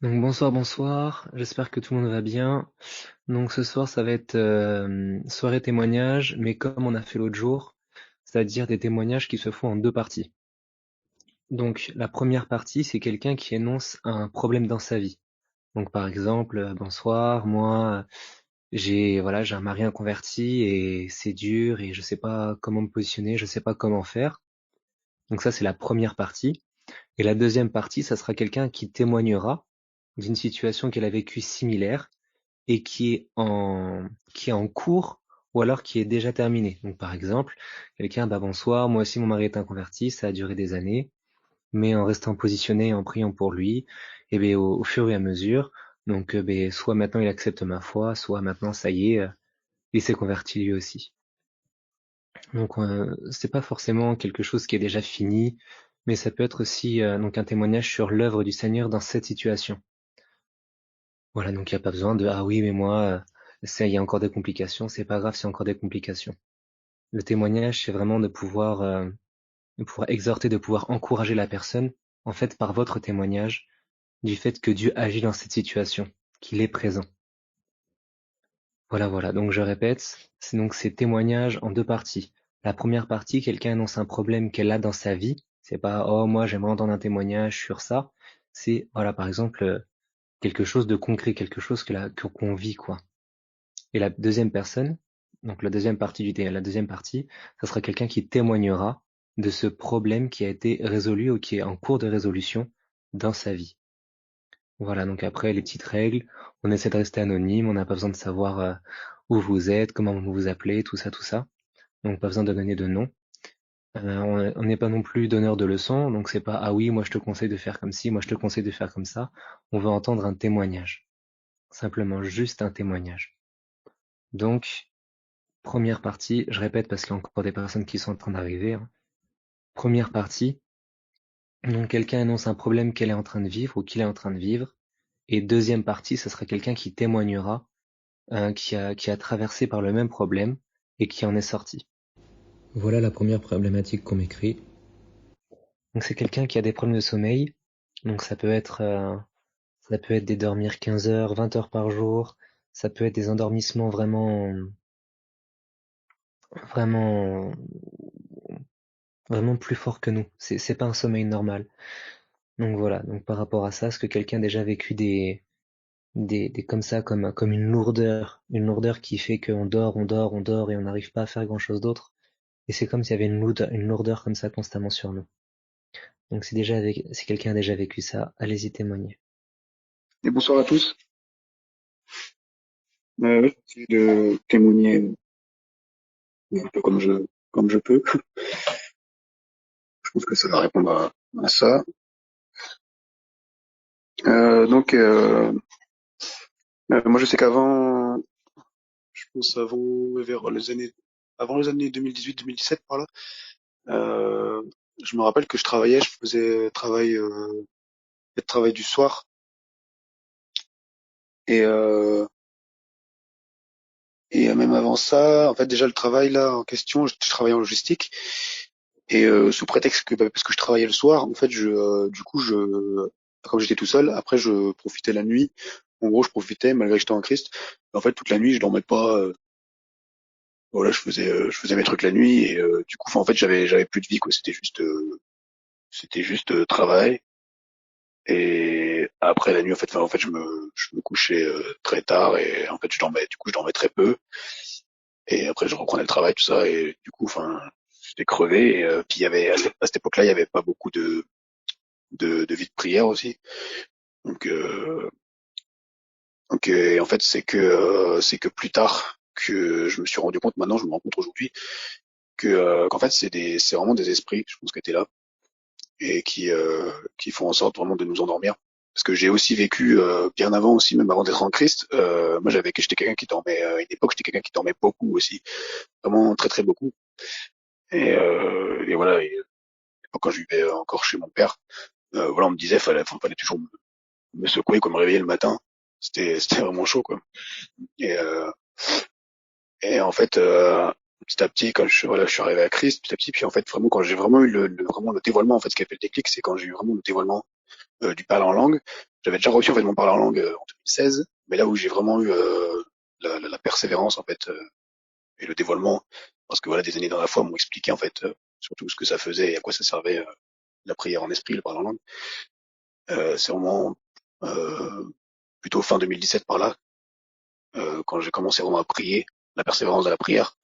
Donc bonsoir, bonsoir. J'espère que tout le monde va bien. Donc ce soir, ça va être soirée témoignage, mais comme on a fait l'autre jour, c'est-à-dire des témoignages qui se font en deux parties. Donc la première partie, c'est quelqu'un qui énonce un problème dans sa vie. Donc par exemple, bonsoir, moi j'ai un mari inconverti et c'est dur et je sais pas comment me positionner, je sais pas comment faire. Donc ça c'est la première partie. Et la deuxième partie, ça sera quelqu'un qui témoignera d'une situation qu'elle a vécue similaire et qui est en cours ou alors qui est déjà terminé. Donc par exemple, quelqu'un, bah bonsoir, moi aussi mon mari est inconverti, ça a duré des années, mais en restant positionné et en priant pour lui, et bien au fur et à mesure, donc ben, soit maintenant il accepte ma foi, soit maintenant ça y est, il s'est converti lui aussi. Donc c'est pas forcément quelque chose qui est déjà fini, mais ça peut être aussi donc un témoignage sur l'œuvre du Seigneur dans cette situation. Voilà, donc il n'y a pas besoin de ah oui, mais moi, ça, il y a encore des complications, c'est pas grave s'il y a encore des complications. Le témoignage, c'est vraiment de pouvoir exhorter, de pouvoir encourager la personne, en fait, par votre témoignage, du fait que Dieu agit dans cette situation, qu'il est présent. Voilà, voilà. Donc je répète, c'est donc ces témoignages en deux parties. La première partie, quelqu'un annonce un problème qu'elle a dans sa vie. C'est pas oh moi j'aimerais entendre un témoignage sur ça. C'est voilà par exemple quelque chose de concret, quelque chose qu'on vit quoi. Et la deuxième personne, donc la deuxième partie la deuxième partie, ça sera quelqu'un qui témoignera de ce problème qui a été résolu ou qui est en cours de résolution dans sa vie. Voilà, donc après les petites règles, on essaie de rester anonyme, on n'a pas besoin de savoir où vous êtes, comment vous vous appelez, tout ça, tout ça. Donc pas besoin de donner de nom. On n'est pas non plus donneur de leçons, donc c'est pas ah oui, moi je te conseille de faire comme ci, moi je te conseille de faire comme ça. On veut entendre un témoignage, simplement juste un témoignage. Donc première partie, je répète parce qu'il y a encore des personnes qui sont en train d'arriver, hein. Première partie, donc quelqu'un annonce un problème qu'elle est en train de vivre ou qu'il est en train de vivre. Et deuxième partie, ce sera quelqu'un qui témoignera, qui a traversé par le même problème et qui en est sorti. Voilà la première problématique qu'on m'écrit. Donc c'est quelqu'un qui a des problèmes de sommeil. Donc ça peut être des dormir 15 heures, 20 heures par jour. Ça peut être des endormissements vraiment, vraiment plus forts que nous. C'est pas un sommeil normal. Donc voilà, donc par rapport à ça, est-ce que quelqu'un a déjà vécu des comme ça, comme une lourdeur qui fait qu'on dort, on dort, on dort et on n'arrive pas à faire grand-chose d'autre. Et c'est comme s'il y avait une lourdeur comme ça constamment sur nous. Donc si quelqu'un a déjà vécu ça, allez-y témoigner. Et bonsoir à tous. J'essaie de témoigner un peu comme je peux. Je pense que ça va répondre à ça. Euh, donc, euh, Moi, je sais qu'avant, je pense avant les années 2018-2017 par là, euh, je me rappelle que je faisais travail du soir et euh, même avant ça, en fait, déjà le travail là en question, je travaillais en logistique. Et sous prétexte que parce que je travaillais le soir, en fait, du coup, comme j'étais tout seul, après, je profitais la nuit. En gros, je profitais malgré que j'étais en Christ. En fait, toute la nuit, je dormais pas. Voilà, je faisais mes trucs la nuit et du coup, enfin, en fait, j'avais plus de vie, quoi. C'était juste travail. Et après la nuit, en fait, enfin, en fait, je me couchais très tard et en fait, je dormais très peu. Et après, je reprenais le travail, tout ça. Et du coup, enfin, j'étais crevé. Et puis, à cette époque-là, il y avait pas beaucoup de vie de prière aussi. Donc, et en fait, c'est que plus tard que je me suis rendu compte, maintenant je me rends compte aujourd'hui, qu'en fait c'est vraiment des esprits, je pense, qui étaient là et qui font en sorte vraiment de nous endormir. Parce que j'ai aussi vécu bien avant aussi, même avant d'être en Christ. Moi j'étais quelqu'un qui dormait à une époque, j'étais quelqu'un qui dormait beaucoup aussi, vraiment très très beaucoup. Et voilà, quand je vivais encore chez mon père, voilà, on me disait fallait toujours me secouer, quoi, me réveiller le matin. C'était vraiment chaud, quoi. Et, euh, et en fait, petit à petit, voilà, je suis arrivé à Christ, petit à petit, puis en fait, vraiment, quand j'ai vraiment eu vraiment le dévoilement, en fait, ce qui a fait le déclic, c'est quand j'ai eu vraiment le dévoilement du parler en langue. J'avais déjà reçu en fait mon parler en langue en 2016, mais là où j'ai vraiment eu la persévérance en fait et le dévoilement, parce que voilà, des années dans la foi m'ont expliqué en fait surtout ce que ça faisait et à quoi ça servait la prière en esprit, le parler en langue. C'est vraiment euh, plutôt fin 2017 par là, quand j'ai commencé vraiment à prier, la persévérance de la prière,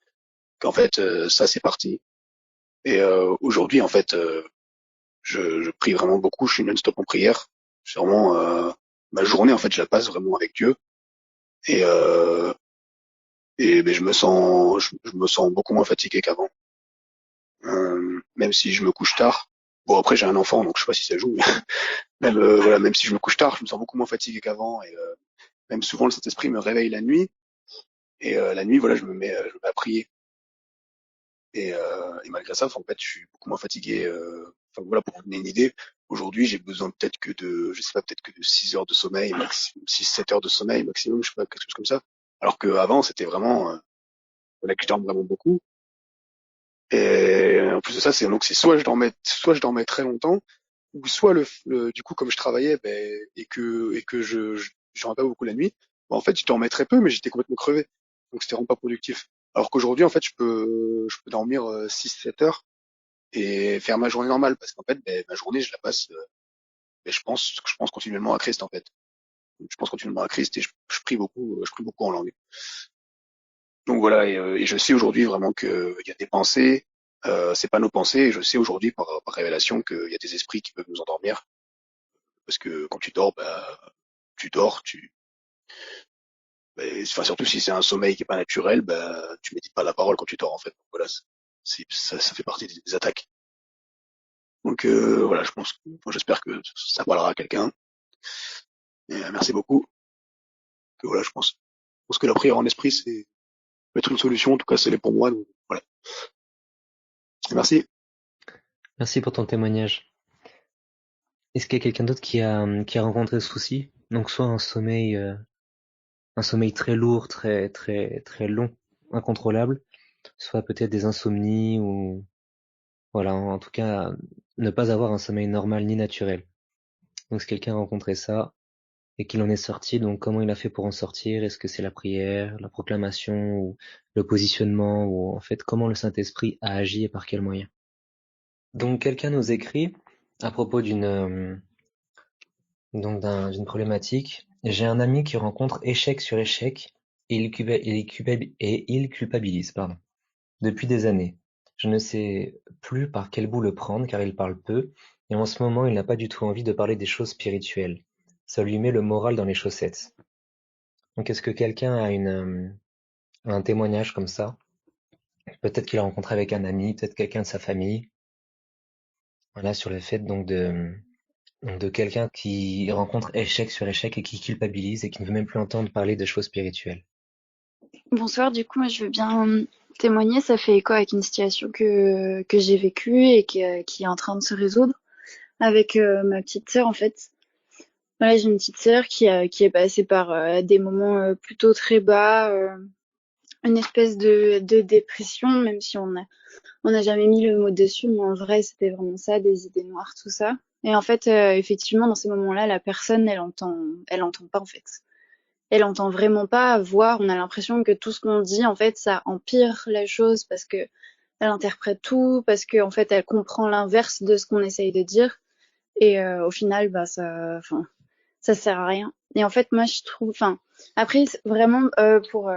qu'en fait ça c'est parti. Et aujourd'hui en fait je prie vraiment beaucoup, je suis non-stop en prière. C'est vraiment ma journée en fait je la passe vraiment avec Dieu et ben, je me sens beaucoup moins fatigué qu'avant. Même si je me couche tard. Bon après j'ai un enfant donc je sais pas si ça joue, mais même voilà même si je me couche tard, je me sens beaucoup moins fatigué qu'avant et même souvent le Saint-Esprit me réveille la nuit et la nuit voilà je me mets à prier et malgré ça en fait je suis beaucoup moins fatigué. Enfin voilà pour vous donner une idée, aujourd'hui j'ai besoin peut-être que de je sais pas peut-être que de 6 heures de sommeil, 6-7 heures de sommeil maximum, je sais pas quelque chose comme ça. Alors qu'avant c'était vraiment voilà que je dorme vraiment beaucoup. Et en plus de ça, c'est soit je dormais très longtemps, ou soit du coup comme je travaillais ben, et que je dormais pas beaucoup la nuit, ben, en fait je dormais très peu, mais j'étais complètement crevé, donc c'était vraiment pas productif. Alors qu'aujourd'hui en fait je peux dormir 6-7 heures et faire ma journée normale parce qu'en fait ben, ma journée je la passe ben, je pense continuellement à Christ en fait. Je pense continuellement à Christ et je prie beaucoup en langue. Donc voilà, et je sais aujourd'hui vraiment qu'il y a des pensées, c'est pas nos pensées, et je sais aujourd'hui par révélation qu'il y a des esprits qui peuvent nous endormir, parce que quand tu dors, bah, tu dors, bah, enfin surtout si c'est un sommeil qui est pas naturel, bah, tu médites pas la parole quand tu dors en fait. Donc voilà, ça fait partie des attaques. Donc voilà, j'espère que ça parlera à quelqu'un. Et merci beaucoup. Que voilà, je pense que la prière en esprit c'est peut être une solution. En tout cas, c'est l'est pour moi. Donc voilà, merci. Merci pour ton témoignage. Est-ce qu'il y a quelqu'un d'autre qui a rencontré ce souci? Donc soit un sommeil très lourd, très long, incontrôlable, soit peut-être des insomnies ou voilà, en tout cas, ne pas avoir un sommeil normal ni naturel. Donc si quelqu'un a rencontré ça et qu'il en est sorti, donc comment il a fait pour en sortir? Est-ce que c'est la prière, la proclamation ou le positionnement ou en fait comment le Saint-Esprit a agi et par quels moyens? Donc quelqu'un nous écrit à propos d'une problématique. J'ai un ami qui rencontre échec sur échec et il culpabilise, pardon, depuis des années. Je ne sais plus par quel bout le prendre car il parle peu et en ce moment il n'a pas du tout envie de parler des choses spirituelles. Ça lui met le moral dans les chaussettes. Donc est-ce que quelqu'un a un témoignage comme ça? Peut-être qu'il a rencontré avec un ami, peut-être quelqu'un de sa famille. Voilà, sur le fait donc de quelqu'un qui rencontre échec sur échec et qui culpabilise et qui ne veut même plus entendre parler de choses spirituelles. Bonsoir, du coup, moi je veux bien témoigner. Ça fait écho avec une situation que j'ai vécue et qui est en train de se résoudre avec ma petite sœur en fait. Voilà, j'ai une petite sœur qui est passée par des moments plutôt très bas, une espèce de dépression, même si on n'a jamais mis le mot dessus, mais en vrai c'était vraiment ça, des idées noires, tout ça. Et en fait, effectivement, dans ces moments-là, la personne, elle entend pas en fait. Elle entend vraiment pas voir. On a l'impression que tout ce qu'on dit, en fait, ça empire la chose parce que elle interprète tout, parce que en fait, elle comprend l'inverse de ce qu'on essaye de dire. Et au final, bah enfin, ça sert à rien. Et en fait, moi, je trouve, enfin, après, vraiment pour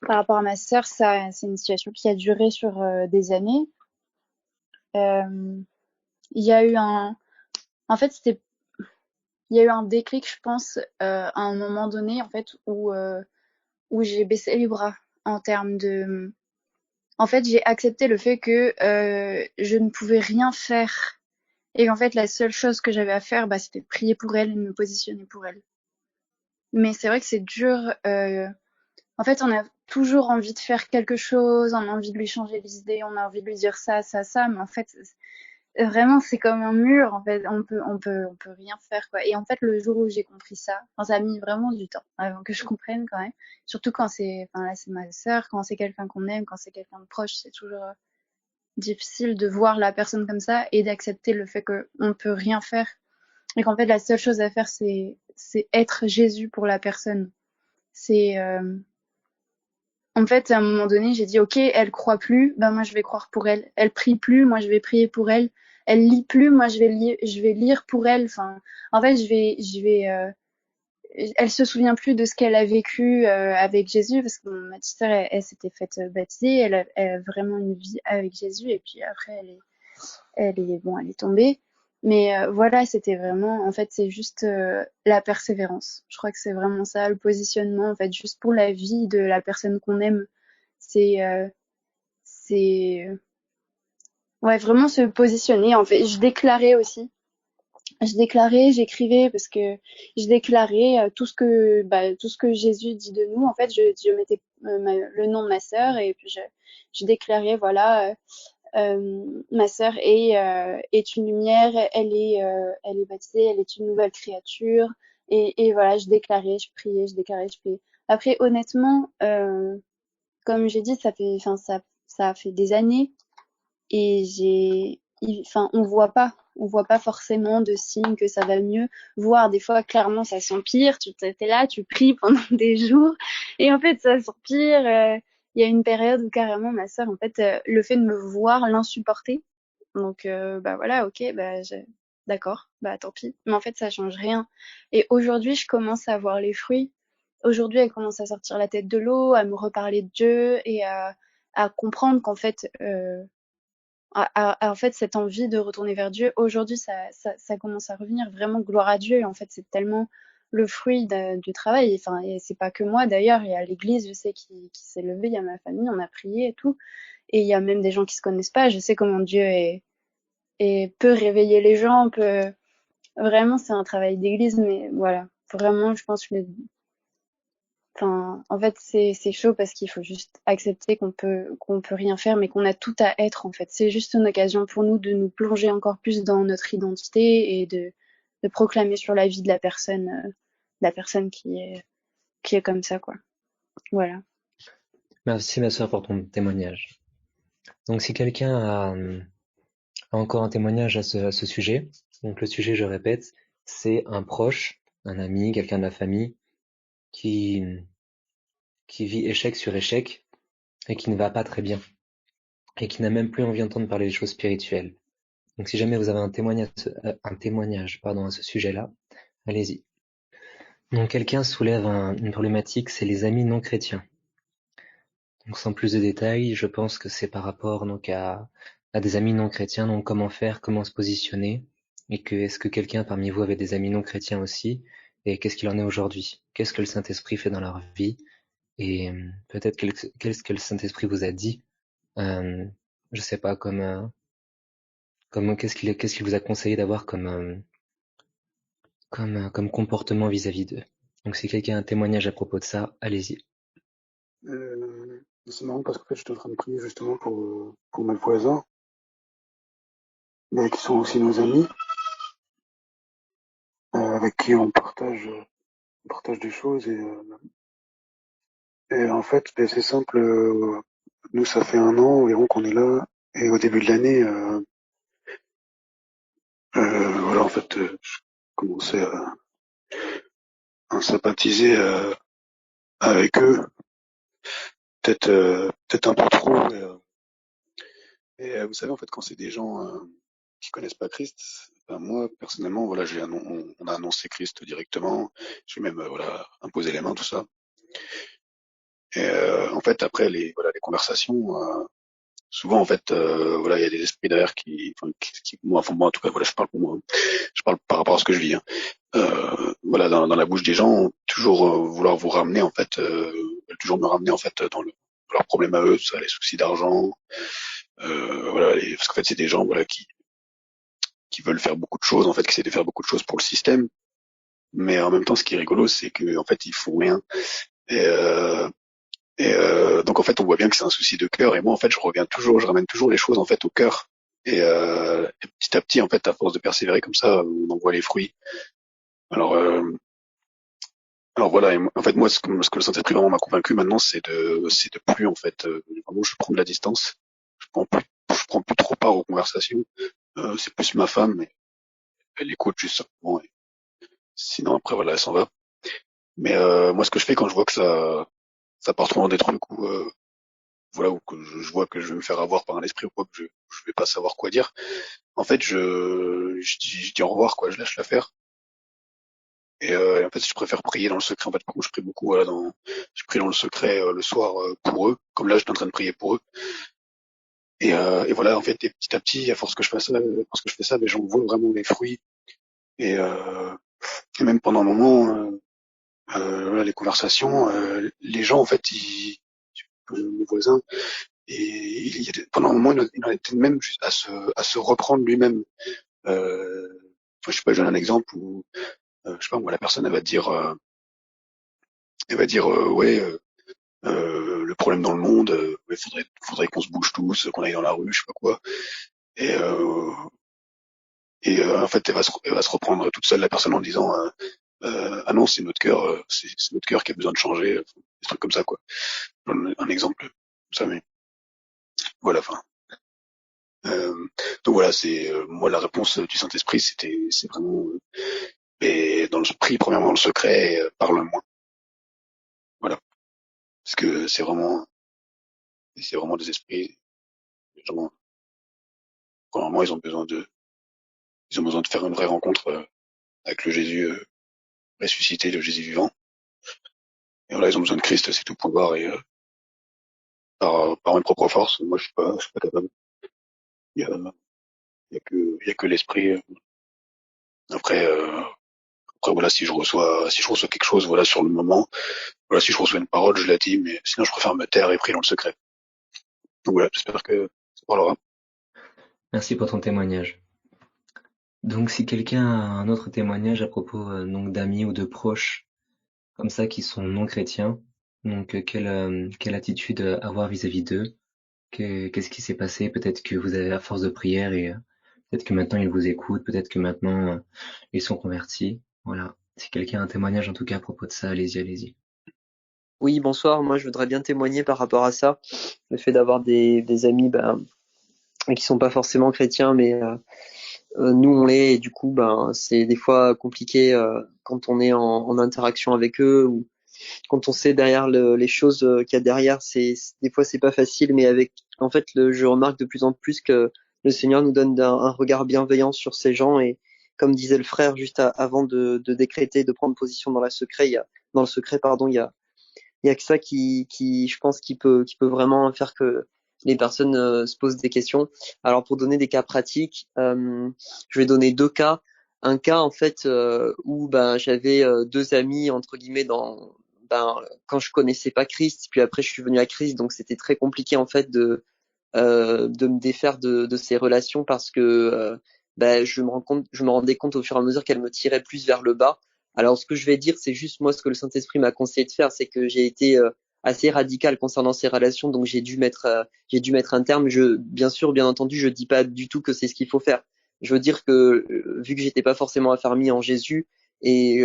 par rapport à ma sœur, ça, c'est une situation qui a duré sur des années. Euh, Il y a eu en fait, il y a eu un déclic, je pense, à un moment donné, en fait, où j'ai baissé les bras en termes de. En fait, j'ai accepté le fait que je ne pouvais rien faire et qu'en fait, la seule chose que j'avais à faire, bah, c'était de prier pour elle et de me positionner pour elle. Mais c'est vrai que c'est dur. En fait, on a toujours envie de faire quelque chose, on a envie de lui changer les idées, on a envie de lui dire ça, ça, ça, mais en fait, vraiment, c'est comme un mur. En fait, on peut rien faire quoi. Et en fait, le jour où j'ai compris ça, enfin, ça a mis vraiment du temps avant que je comprenne quand même. Surtout quand enfin là, c'est ma sœur, quand c'est quelqu'un qu'on aime, quand c'est quelqu'un de proche, c'est toujours difficile de voir la personne comme ça et d'accepter le fait qu'on peut rien faire. et qu'en fait la seule chose à faire c'est être Jésus pour la personne. C'est En fait, à un moment donné, j'ai dit ok, elle croit plus, ben moi je vais croire pour elle. Elle prie plus, moi je vais prier pour elle. Elle lit plus, moi je vais lire pour elle. Enfin, en fait, elle se souvient plus de ce qu'elle a vécu avec Jésus parce que ma petite sœur, elle s'était faite baptiser, elle a vraiment une vie avec Jésus et puis après elle est tombée. Mais voilà, c'était vraiment, en fait, c'est juste la persévérance. Je crois que c'est vraiment ça, le positionnement, en fait, juste pour la vie de la personne qu'on aime. C'est, euh, c'est, ouais, vraiment se positionner. En fait, je déclarais aussi. Je déclarais, j'écrivais parce que je déclarais tout ce que Jésus dit de nous. En fait, je mettais le nom de ma sœur et puis je déclarais, voilà. Ma sœur est une lumière, elle est baptisée, elle est une nouvelle créature. Et voilà, je déclarais, je priais, je déclarais, je priais. Après, honnêtement, comme j'ai dit, ça a fait des années et on voit pas forcément de signes que ça va mieux. Voire des fois, clairement, ça s'empire. Tu t'es là, tu pries pendant des jours et en fait, ça s'empire. Il y a une période où carrément ma sœur, en fait, le fait de me voir l'insupporter. Donc, bah voilà, ok, d'accord, bah tant pis. Mais en fait, ça change rien. Et aujourd'hui, je commence à voir les fruits. Aujourd'hui, elle commence à sortir la tête de l'eau, à me reparler de Dieu et à comprendre qu'en fait, en fait, cette envie de retourner vers Dieu, aujourd'hui, ça commence à revenir. Vraiment, gloire à Dieu. En fait, c'est tellement le fruit du travail. Enfin, et c'est pas que moi d'ailleurs. Il y a l'église, je sais, qui s'est levée. Il y a ma famille, on a prié et tout. Et il y a même des gens qui se connaissent pas. Je sais comment Dieu peut réveiller les gens. Vraiment, c'est un travail d'église, mais voilà. Vraiment, je pense que en fait, c'est chaud parce qu'il faut juste accepter qu'on peut rien faire, mais qu'on a tout à être, en fait. C'est juste une occasion pour nous de nous plonger encore plus dans notre identité et de proclamer sur la vie de la personne qui est comme ça, quoi. Voilà. Merci ma sœur pour ton témoignage. Donc si quelqu'un a encore un témoignage à ce sujet, donc le sujet, je répète, c'est un proche, un ami, quelqu'un de la famille qui, qui vit échec sur échec et qui ne va pas très bien et qui n'a même plus envie d'entendre parler des choses spirituelles. Donc si jamais vous avez un témoignage pardon, à ce sujet-là, allez-y. Donc quelqu'un soulève une problématique, c'est les amis non chrétiens. Donc sans plus de détails, je pense que c'est par rapport donc à des amis non chrétiens, donc comment faire, comment se positionner, et que est-ce que quelqu'un parmi vous avait des amis non chrétiens aussi, et qu'est-ce qu'il en est aujourd'hui? Qu'est-ce que le Saint-Esprit fait dans leur vie? Et peut-être qu'est-ce que le Saint-Esprit vous a dit, je sais pas, comme qu'est-ce qu'il vous a conseillé d'avoir comme comportement vis-à-vis d'eux. Donc si quelqu'un a un témoignage à propos de ça, allez-y. C'est marrant parce qu'en fait, j'étais en train de prier justement pour mes voisins, mais qui sont aussi nos amis, avec qui on partage des choses et en fait, ben, c'est simple. Nous, ça fait un an environ qu'on est là et au début de l'année, voilà, en fait, je commençais à sympathiser avec eux, peut-être un peu trop. Vous savez, en fait, quand c'est des gens qui connaissent pas Christ, ben moi, personnellement, voilà, on a annoncé Christ directement. J'ai même voilà imposé les mains, tout ça. Et en fait, après les conversations, souvent en fait, voilà, il y a des esprits derrière moi, enfin, moi, en tout cas, voilà, je parle pour moi, je parle par rapport à ce que je vis. Hein. Voilà, dans la bouche des gens, toujours vouloir vous ramener en fait, toujours me ramener en fait dans leurs problèmes à eux, tout ça, les soucis d'argent, voilà, parce qu'en fait, c'est des gens voilà qui veulent faire beaucoup de choses, en fait, qui essaient de faire beaucoup de choses pour le système. Mais en même temps, ce qui est rigolo, c'est que en fait, ils font rien. Et, donc en fait, on voit bien que c'est un souci de cœur. Et moi, en fait, je ramène toujours les choses en fait au cœur. Et petit à petit, en fait, à force de persévérer comme ça, on en voit les fruits. Alors, alors voilà. En fait, moi, ce que le Saint-Esprit vraiment m'a convaincu maintenant, c'est de plus en fait, vraiment, je prends de la distance. Je prends plus trop part aux conversations. C'est plus ma femme. elle écoute juste simplement. Et sinon après voilà, elle s'en va. Mais moi, ce que je fais quand je vois que ça part trop dans des trucs où voilà, ou que je vois que je vais me faire avoir par un esprit ou quoi, que je vais pas savoir quoi dire. En fait, je dis au revoir, quoi, je lâche l'affaire. Et en fait, je préfère prier dans le secret. En fait, par contre, je prie beaucoup, voilà, je prie dans le secret le soir pour eux. Comme là, j'étais en train de prier pour eux. Et voilà, en fait, et petit à petit, à force que je fais ça, ben, j'en vois vraiment les fruits. Et même pendant un moment, voilà, les conversations, les gens, en fait, mes voisins, et pendant un moment, il en était même juste à se reprendre lui-même. Enfin, je sais pas, je donne un exemple où, je sais pas, moi, la personne, elle va dire, ouais, le problème dans le monde, ouais, faudrait qu'on se bouge tous, qu'on aille dans la rue, je sais pas quoi. Et, euh, et en fait, elle va se reprendre toute seule la personne en disant, ah non, c'est notre cœur, c'est notre cœur qui a besoin de changer, des trucs comme ça, quoi. Je donne un exemple comme ça, mais voilà, enfin. Euh, donc voilà, c'est moi la réponse du Saint-Esprit, c'est vraiment et dans le prie premièrement dans le secret, et, parle moins. Voilà, parce que c'est vraiment des esprits. Les gens, premièrement, ils ont besoin de faire une vraie rencontre avec le Jésus ressuscité, le Jésus vivant. Et voilà, ils ont besoin de Christ, c'est tout point barre. Et par mes propres forces, moi je suis pas capable. Il y a, il y a que l'esprit. Après, après voilà, si je reçois quelque chose, voilà, sur le moment, voilà, si je reçois une parole, je la dis, mais sinon je préfère me taire et prier dans le secret. Donc voilà, j'espère que ça parlera. Merci pour ton témoignage. Donc, si quelqu'un a un autre témoignage à propos donc d'amis ou de proches comme ça qui sont non chrétiens, donc quelle attitude avoir vis-à-vis d'eux? Qu'est-ce qui s'est passé? Peut-être que vous avez la force de prière et peut-être que maintenant ils vous écoutent, peut-être que maintenant ils sont convertis. Voilà. Si quelqu'un a un témoignage en tout cas à propos de ça, allez-y, allez-y. Oui, bonsoir. Moi, je voudrais bien témoigner par rapport à ça. Le fait d'avoir des amis qui sont pas forcément chrétiens, mais nous, on l'est. Et du coup, c'est des fois compliqué quand on est en interaction avec eux ou quand on sait derrière les choses qu'il y a derrière. Des fois, c'est pas facile, mais en fait, je remarque de plus en plus que le Seigneur nous donne un regard bienveillant sur ces gens. Et comme disait le frère juste avant de décréter, de prendre position dans le secret, pardon, il y a que ça je pense, qui peut vraiment faire que les personnes se posent des questions. Alors pour donner des cas pratiques, je vais donner deux cas. Un cas en fait où j'avais deux amis entre guillemets quand je connaissais pas Christ, puis après je suis venu à Christ, donc c'était très compliqué en fait de me défaire de ces relations parce que je me rendais compte au fur et à mesure qu'elles me tiraient plus vers le bas. Alors ce que je vais dire, c'est juste moi ce que le Saint-Esprit m'a conseillé de faire, c'est que j'ai été assez radical concernant ces relations, donc j'ai dû mettre un terme. Bien sûr, bien entendu, je dis pas du tout que c'est ce qu'il faut faire. Je veux dire que vu que j'étais pas forcément affermi en Jésus et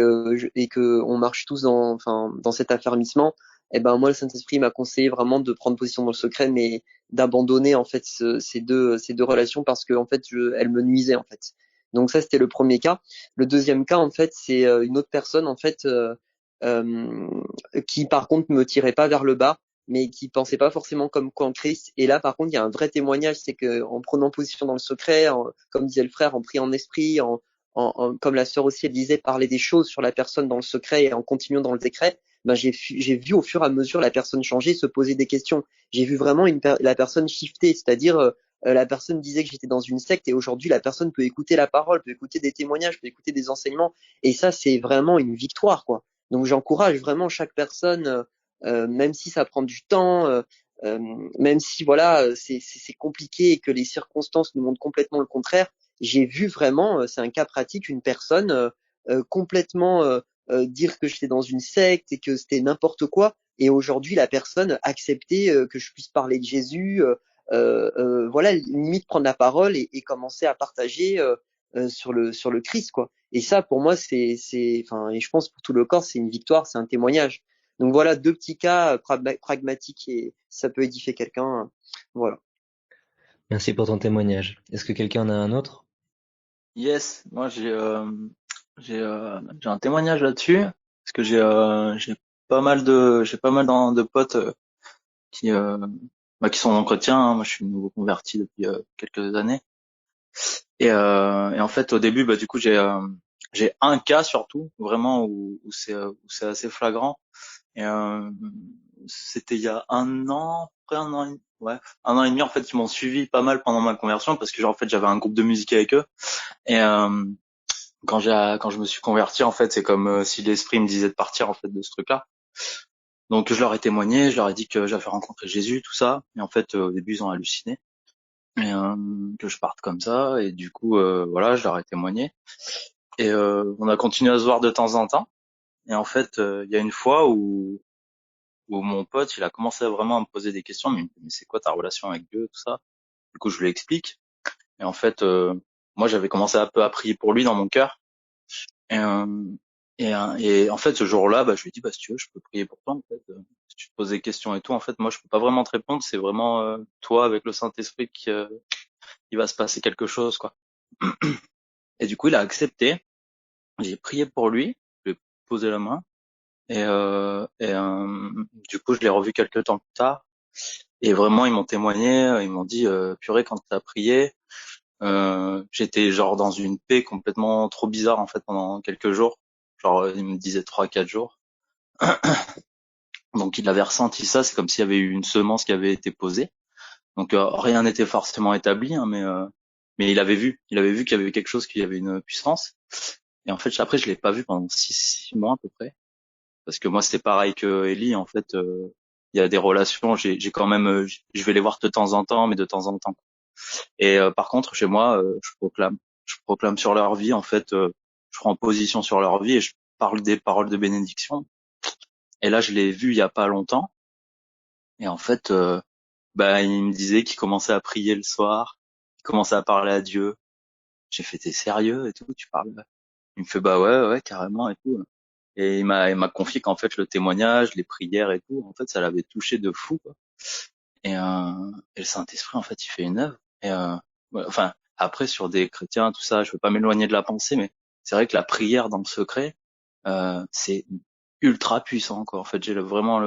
que on marche tous dans cet affermissement, eh ben moi le Saint-Esprit m'a conseillé vraiment de prendre position dans le secret, mais d'abandonner en fait ces deux relations parce que en fait elles me nuisaient en fait. Donc ça c'était le premier cas. Le deuxième cas en fait c'est une autre personne en fait euh, qui par contre me tirait pas vers le bas mais qui pensait pas forcément comme quoi en Christ. Et là par contre il y a un vrai témoignage, c'est que en prenant position dans le secret, comme disait le frère, en priant en esprit, comme la sœur aussi elle disait, parler des choses sur la personne dans le secret et en continuant dans le décret, j'ai vu au fur et à mesure la personne changer, se poser des questions. J'ai vu vraiment la personne shifter, c'est-à-dire la personne disait que j'étais dans une secte et aujourd'hui la personne peut écouter la parole, peut écouter des témoignages, peut écouter des enseignements et ça c'est vraiment une victoire quoi. Donc j'encourage vraiment chaque personne, même si ça prend du temps, euh, même si voilà c'est compliqué et que les circonstances nous montrent complètement le contraire. J'ai vu vraiment, c'est un cas pratique, une personne complètement dire que j'étais dans une secte et que c'était n'importe quoi. Et aujourd'hui, la personne acceptait que je puisse parler de Jésus, voilà, limite prendre la parole et commencer à partager sur le Christ, quoi. Et ça, pour moi, enfin, et je pense pour tout le corps, c'est une victoire, c'est un témoignage. Donc voilà, deux petits cas pragmatiques et ça peut édifier quelqu'un. Voilà. Merci pour ton témoignage. Est-ce que quelqu'un en a un autre? Yes, moi j'ai un témoignage là-dessus parce que j'ai pas mal de potes qui qui sont non chrétiens, hein. Moi je suis nouveau converti depuis quelques années et en fait au début du coup j'ai un cas surtout vraiment où c'est assez flagrant et c'était il y a un an, après un an et demi en fait ils m'ont suivi pas mal pendant ma conversion parce que en fait j'avais un groupe de musique avec eux et quand je me suis converti, en fait, c'est comme si l'esprit me disait de partir en fait de ce truc-là. Donc je leur ai témoigné, je leur ai dit que j'avais rencontré Jésus, tout ça. Et en fait, au début, ils ont halluciné et que je parte comme ça. Et du coup, voilà, je leur ai témoigné. Et on a continué à se voir de temps en temps. Et en fait, il y a une fois où mon pote, il a commencé vraiment à me poser des questions. Mais il me dit, mais c'est quoi ta relation avec Dieu, tout ça. Du coup, je lui explique. Et en fait, moi, j'avais commencé un peu à prier pour lui dans mon cœur. Et, et en fait, ce jour-là, je lui ai dit, si tu veux, je peux prier pour toi, en fait. Si tu te poses des questions et tout, en fait, moi, je peux pas vraiment te répondre. C'est vraiment toi, avec le Saint-Esprit, qui va se passer quelque chose, quoi. Et du coup, il a accepté. J'ai prié pour lui. Je lui ai posé la main. Du coup, je l'ai revu quelques temps plus tard. Et vraiment, ils m'ont témoigné. Ils m'ont dit, purée, quand tu as prié, j'étais genre dans une paix complètement trop bizarre, en fait, pendant quelques jours. Genre, ils me disaient 3, 4 jours. Donc il avait ressenti ça, c'est comme s'il y avait eu une semence qui avait été posée. Donc rien n'était forcément établi, hein, mais il avait vu qu'il y avait quelque chose, qu'il y avait une puissance. Et en fait après je l'ai pas vu pendant 6 mois à peu près, parce que moi c'était pareil que Ellie. En fait, il y a des relations, j'ai quand même, je vais les voir de temps en temps, mais de temps en temps. Et par contre chez moi, je proclame sur leur vie. En fait, je prends position sur leur vie et je parle des paroles de bénédiction. Et là je l'ai vu il y a pas longtemps. Et en fait, il me disait qu'il commençait à prier le soir, qu'il commençait à parler à Dieu. J'ai fait, t'es sérieux et tout, tu parles? Il me fait, bah ouais, ouais, carrément et tout. Et il m'a confié qu'en fait, le témoignage, les prières et tout, en fait, ça l'avait touché de fou, quoi. Et le Saint-Esprit, en fait, il fait une œuvre. Et, ouais, enfin, après, sur des chrétiens, tout ça, je veux pas m'éloigner de la pensée, mais c'est vrai que la prière dans le secret, c'est ultra puissant, quoi. En fait, j'ai vraiment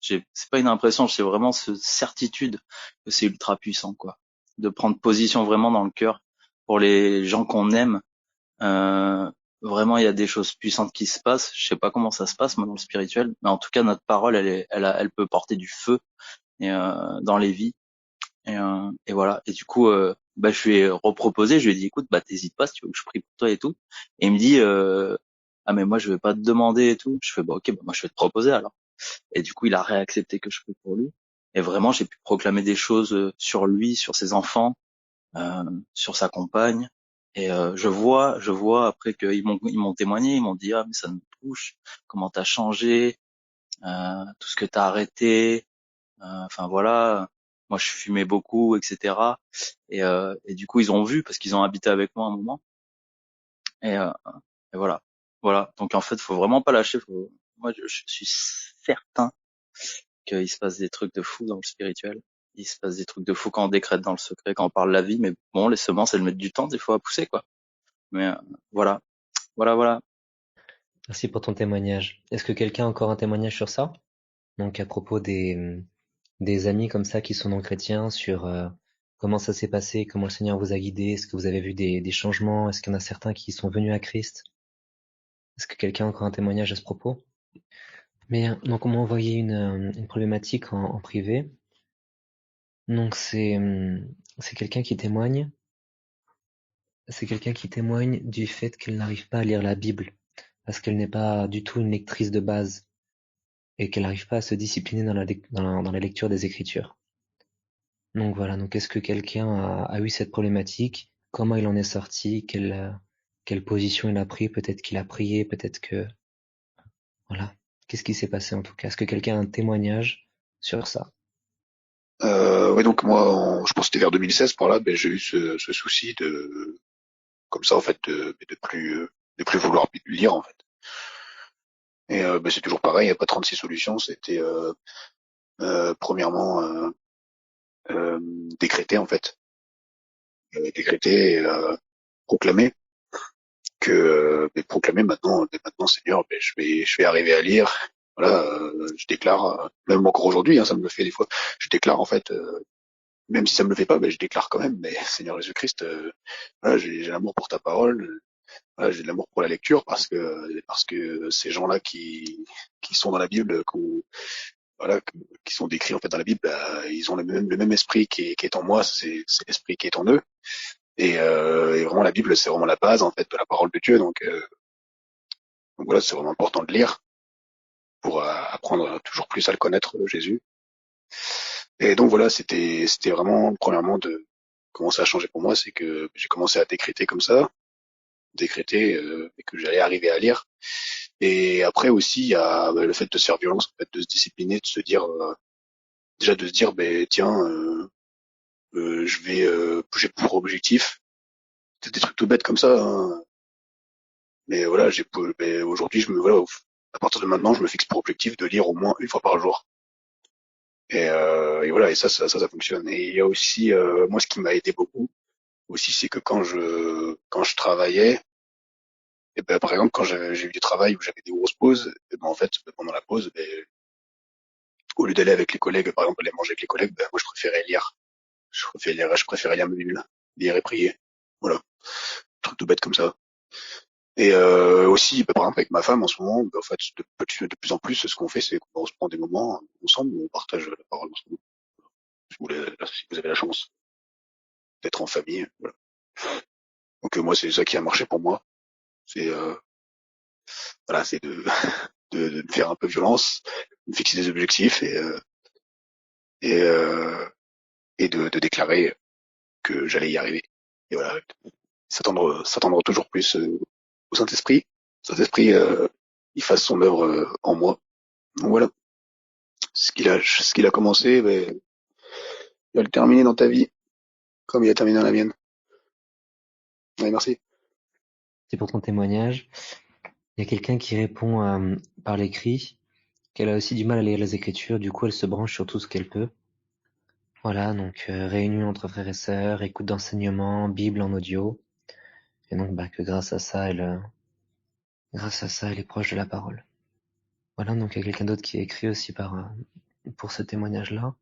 c'est pas une impression, c'est vraiment cette certitude que c'est ultra puissant, quoi. De prendre position vraiment dans le cœur pour les gens qu'on aime. Euh, Vraiment, il y a des choses puissantes qui se passent. Je sais pas comment ça se passe, moi, dans le spirituel, mais en tout cas, notre parole, elle peut porter du feu dans les vies. Et voilà. Et du coup, je lui ai reproposé. Je lui ai dit, écoute, t'hésites pas si tu veux que je prie pour toi et tout. Et il me dit, ah mais moi, je vais pas te demander et tout. Je fais, ok, moi, je vais te proposer alors. Et du coup, il a réaccepté que je prie pour lui. Et vraiment, j'ai pu proclamer des choses sur lui, sur ses enfants, sur sa compagne. Et je vois après ils m'ont témoigné, ils m'ont dit, ah mais ça me touche, comment t'as changé, tout ce que t'as arrêté. Enfin voilà, moi je fumais beaucoup, etc. Et du coup, ils ont vu parce qu'ils ont habité avec moi un moment. Et, euh, et voilà, voilà. Donc en fait, faut vraiment pas lâcher. Moi, je suis certain qu'il se passe des trucs de fou dans le spirituel. Il se passe des trucs de fou quand on décrète dans le secret, quand on parle de la vie. Mais bon, les semences, elles mettent du temps des fois à pousser, quoi. Mais voilà, voilà, voilà. Merci pour ton témoignage. Est-ce que quelqu'un a encore un témoignage sur ça? Donc à propos des amis comme ça qui sont non chrétiens, sur comment ça s'est passé, comment le Seigneur vous a guidé, est-ce que vous avez vu des changements, est-ce qu'il y en a certains qui sont venus à Christ? Est-ce que quelqu'un a encore un témoignage à ce propos? Mais donc on m'a envoyé une problématique en privé. Donc c'est quelqu'un qui témoigne. C'est quelqu'un qui témoigne du fait qu'elle n'arrive pas à lire la Bible parce qu'elle n'est pas du tout une lectrice de base et qu'elle n'arrive pas à se discipliner dans la lecture des Écritures. Donc voilà, donc est-ce que quelqu'un a eu cette problématique? Comment il en est sorti? Quelle position il a pris? Peut-être qu'il a prié, peut-être que... Voilà. Qu'est-ce qui s'est passé en tout cas? Est-ce que quelqu'un a un témoignage sur ça? Ouais, donc moi, je pense que c'était vers 2016 par là, j'ai eu ce souci comme ça en fait, de plus vouloir lire en fait. Et c'est toujours pareil, il n'y a pas 36 solutions. C'était premièrement décréter en fait, décréter. proclamer proclamer maintenant, Seigneur, je vais arriver à lire. Voilà, je déclare, même encore aujourd'hui, hein, ça me le fait des fois. Je déclare en fait, même si ça me le fait pas, je déclare quand même. Mais Seigneur Jésus-Christ, voilà, j'ai l'amour pour ta parole, voilà, j'ai de l'amour pour la lecture parce que ces gens-là qui sont dans la Bible, voilà, qui sont décrits en fait dans la Bible, ils ont le même esprit qui est en moi, c'est l'esprit qui est en eux. Et vraiment la Bible, c'est vraiment la base en fait de la parole de Dieu. Donc voilà, c'est vraiment important de lire pour apprendre toujours plus à le connaître, Jésus. Et donc voilà, c'était vraiment premièrement de comment ça a changé pour moi, c'est que j'ai commencé à décréter comme ça, décréter et que j'allais arriver à lire. Et après aussi, il y a le fait de se faire violence, en fait, de se discipliner, de se dire déjà de se dire, tiens, je vais j'ai pour objectif, c'est des trucs tout bêtes comme ça, hein, mais voilà, aujourd'hui, voilà, à partir de maintenant, je me fixe pour objectif de lire au moins une fois par jour. Et voilà, et ça fonctionne. Et il y a aussi, moi, ce qui m'a aidé beaucoup aussi, c'est que quand je travaillais, et ben, par exemple, quand j'ai eu du travail où j'avais des grosses pauses, et ben, en fait, pendant la pause, au lieu d'aller avec les collègues, par exemple, aller manger avec les collègues, moi, je préférais lire. Je préférais lire ma Bible, lire et prier. Voilà. Truc tout bête comme ça. Et aussi, par exemple, avec ma femme, en ce moment, en fait, de plus en plus, ce qu'on fait, c'est qu'on se prend des moments ensemble où on partage la parole ensemble. Si vous avez la chance d'être en famille, voilà. Donc moi, c'est ça qui a marché pour moi. C'est voilà, c'est de me faire un peu violence, de me fixer des objectifs et, euh, et de déclarer que j'allais y arriver. Et voilà, s'attendre toujours plus au Saint-Esprit. Saint-Esprit, il fasse son œuvre en moi. Donc voilà, ce qu'il a commencé, il va le terminer dans ta vie, comme il a terminé dans la mienne. Ouais, merci. C'est pour ton témoignage. Il y a quelqu'un qui répond par l'écrit qu'elle a aussi du mal à lire les Écritures, du coup elle se branche sur tout ce qu'elle peut. Voilà, donc réunion entre frères et sœurs, écoute d'enseignement, Bible en audio, et donc que grâce à ça, elle est proche de la parole. Voilà, donc il y a quelqu'un d'autre qui a écrit aussi pour ce témoignage-là.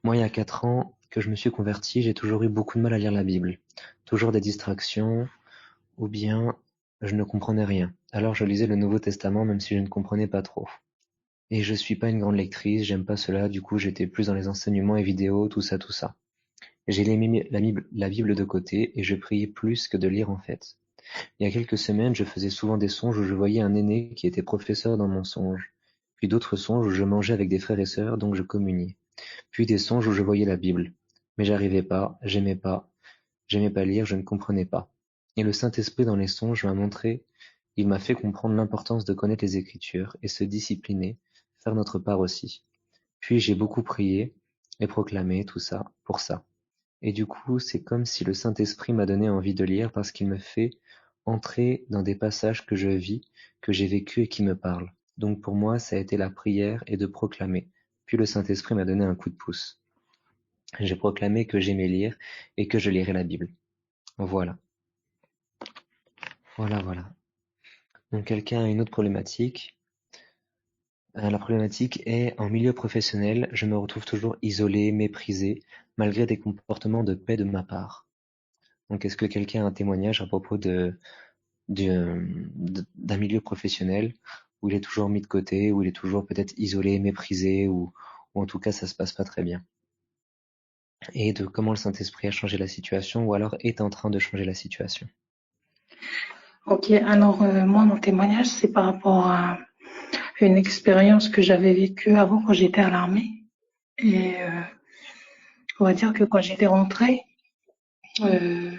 Moi, il y a 4 ans que je me suis converti, j'ai toujours eu beaucoup de mal à lire la Bible. Toujours des distractions, ou bien je ne comprenais rien. Alors je lisais le Nouveau Testament même si je ne comprenais pas trop. Et je suis pas une grande lectrice, j'aime pas cela, du coup j'étais plus dans les enseignements et vidéos, tout ça, tout ça. J'ai mis la Bible de côté et je priais plus que de lire en fait. Il y a quelques semaines, je faisais souvent des songes où je voyais un aîné qui était professeur dans mon songe. Puis d'autres songes où je mangeais avec des frères et sœurs, donc je communiais. Puis des songes où je voyais la Bible. Mais j'aimais pas lire, je ne comprenais pas. Et le Saint-Esprit dans les songes il m'a fait comprendre l'importance de connaître les Écritures et se discipliner, faire notre part aussi. Puis j'ai beaucoup prié et proclamé tout ça pour ça. Et du coup, c'est comme si le Saint-Esprit m'a donné envie de lire parce qu'il me fait entrer dans des passages que je vis, que j'ai vécu et qui me parlent. Donc pour moi, ça a été la prière et de proclamer. Puis le Saint-Esprit m'a donné un coup de pouce. J'ai proclamé que j'aimais lire et que je lirais la Bible. Voilà. Voilà. Donc quelqu'un a une autre problématique. La problématique est, en milieu professionnel, je me retrouve toujours isolé, méprisé, malgré des comportements de paix de ma part. Donc est-ce que quelqu'un a un témoignage à propos d'un milieu professionnel où il est toujours mis de côté, où il est toujours peut-être isolé, méprisé, ou en tout cas ça se passe pas très bien? Et de comment le Saint-Esprit a changé la situation, ou alors est en train de changer la situation. Ok, alors moi, mon témoignage, c'est par rapport à une expérience que j'avais vécue avant quand j'étais à l'armée. Et on va dire que quand j'étais rentrée, euh,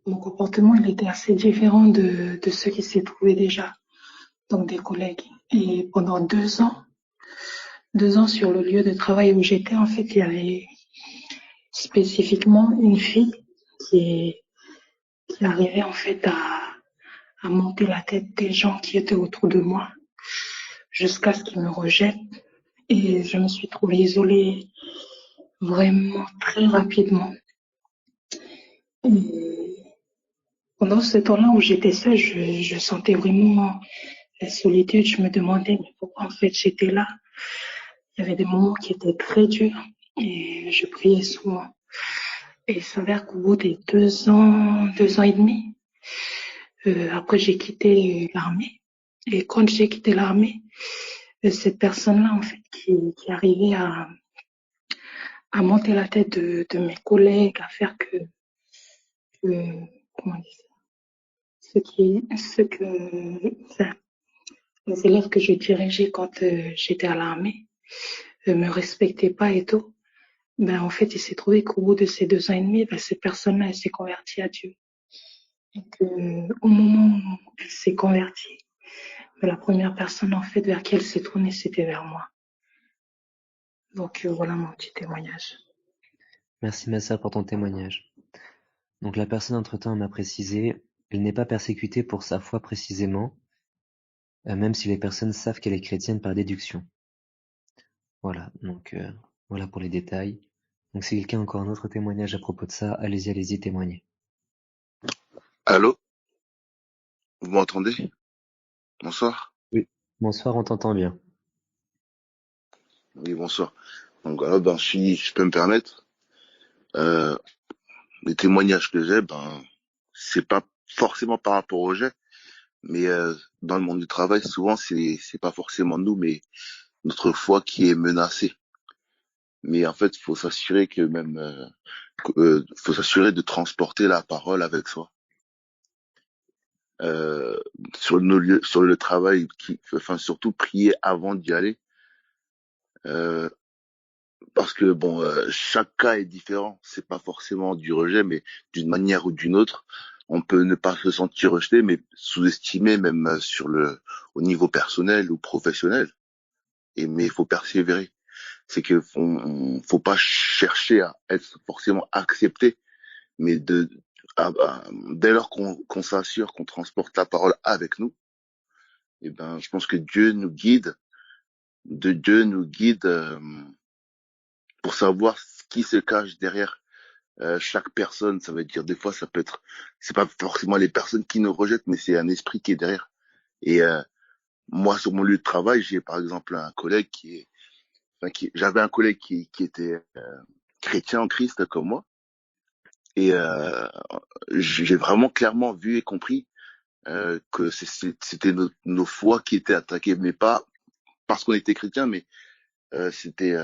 mon comportement, il était assez différent de ceux qui s'y trouvaient déjà, donc des collègues. Et pendant 2 ans sur le lieu de travail où j'étais, en fait, il y avait spécifiquement une fille qui, qui arrivait en fait à monter la tête des gens qui étaient autour de moi jusqu'à ce qu'ils me rejettent. Et je me suis trouvée isolée vraiment très rapidement. Et pendant ce temps-là où j'étais seule, je sentais vraiment la solitude. Je me demandais mais pourquoi en fait j'étais là. Il y avait des moments qui étaient très durs et je priais souvent. Et il s'avère qu'au bout des 2 ans et demi, après j'ai quitté l'armée. Et quand j'ai quitté l'armée, cette personne-là, en fait, qui arrivait à monter la tête de mes collègues, à faire comment dire ça, enfin, les élèves que je dirigeais quand j'étais à l'armée me respectaient pas et tout. Ben, en fait, il s'est trouvé qu'au bout de ces 2 ans et demi, ben, cette personne-là, elle s'est convertie à Dieu. Et que, au moment où elle s'est convertie, ben, la première personne, en fait, vers qui elle s'est tournée, c'était vers moi. Donc, voilà mon petit témoignage. Merci ma sœur pour ton témoignage. Donc la personne entre-temps m'a précisé, elle n'est pas persécutée pour sa foi précisément, même si les personnes savent qu'elle est chrétienne par déduction. Voilà, donc voilà pour les détails. Donc si quelqu'un a encore un autre témoignage à propos de ça, allez-y, témoignez. Allô? Vous m'entendez? Bonsoir. Oui. Bonsoir, on t'entend bien. Oui, bonsoir. Donc voilà, si je peux me permettre, euh, les témoignages que j'ai, c'est pas forcément par rapport au jet, mais dans le monde du travail, souvent c'est pas forcément nous, mais notre foi qui est menacée. Mais en fait, faut s'assurer que même, faut s'assurer de transporter la parole avec soi. Euh, sur nos lieux, sur le travail, surtout prier avant d'y aller. Euh, Parce que chaque cas est différent. C'est pas forcément du rejet, mais d'une manière ou d'une autre, on peut ne pas se sentir rejeté, mais sous-estimer même au niveau personnel ou professionnel. Mais il faut persévérer. C'est que faut pas chercher à être forcément accepté, mais dès lors qu'on s'assure qu'on transporte la parole avec nous, je pense que Dieu nous guide pour savoir ce qui se cache derrière chaque personne. Ça veut dire des fois c'est pas forcément les personnes qui nous rejettent, mais c'est un esprit qui est derrière. Et moi, sur mon lieu de travail, j'ai par exemple un collègue j'avais un collègue qui était chrétien en Christ comme moi, et j'ai vraiment clairement vu et compris que c'était nos foi qui étaient attaquées, mais pas parce qu'on était chrétien, mais c'était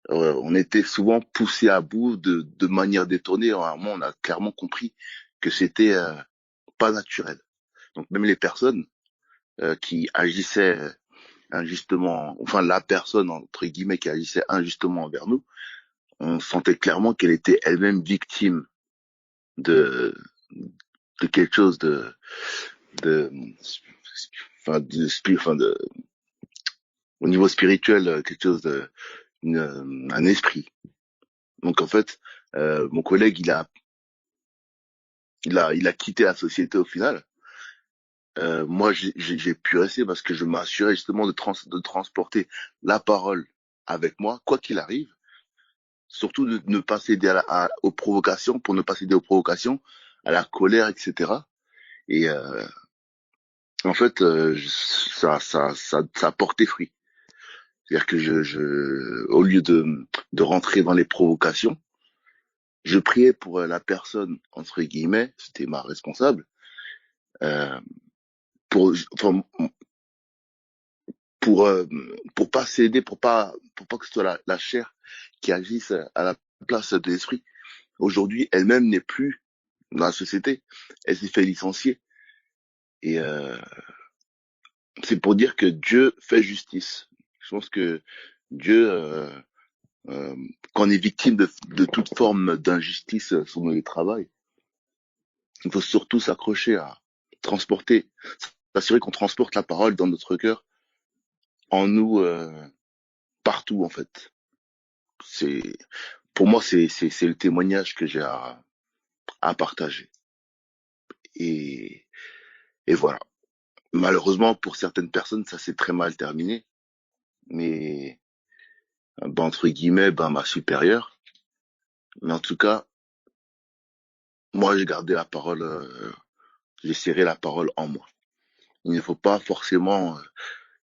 on était souvent poussés à bout de manière détournée. À un moment, on a clairement compris que c'était pas naturel. Donc même les personnes qui agissaient injustement, enfin la personne entre guillemets qui agissait injustement envers nous, on sentait clairement qu'elle était elle-même victime de de quelque chose de de au niveau spirituel, quelque chose un esprit. Donc en fait, mon collègue il a quitté la société au final. Moi, j'ai pu rester parce que je m'assurais justement de transporter la parole avec moi, quoi qu'il arrive. Surtout de ne pas céder aux provocations, pour ne pas céder aux provocations, à la colère, etc. Et en fait, ça a porté fruit. C'est-à-dire que au lieu de rentrer dans les provocations, je priais pour la personne entre guillemets, c'était ma responsable, euh, enfin, pour euh, pour pas céder, pour pas que ce soit la chair qui agisse à la place de l'esprit. Aujourd'hui, elle-même n'est plus dans la société, elle s'est fait licencier, et c'est pour dire que Dieu fait justice. Je pense que Dieu, quand on est victime de toute forme d'injustice sur le travail, il faut surtout s'accrocher à transporter, s'assurer qu'on transporte la parole dans notre cœur, en nous, partout en fait. C'est Pour moi, c'est le témoignage que j'ai à partager. Et, et voilà. Malheureusement, pour certaines personnes, ça s'est très mal terminé. Mais, entre guillemets, ma supérieure. Mais en tout cas, moi, j'ai gardé la parole j'ai serré la parole en moi. Il ne faut pas forcément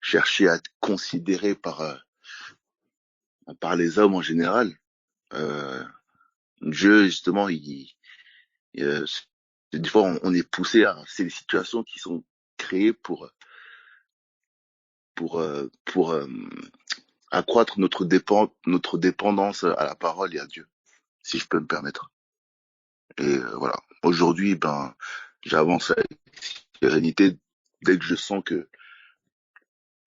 chercher à être considéré par les hommes en général. Euh, Dieu, justement, euh, des fois, on est poussé à, c'est des situations qui sont créées pour accroître notre dépendance à la parole et à Dieu, si je peux me permettre. Et voilà. Aujourd'hui, ben, j'avance avec sérénité dès que je sens que,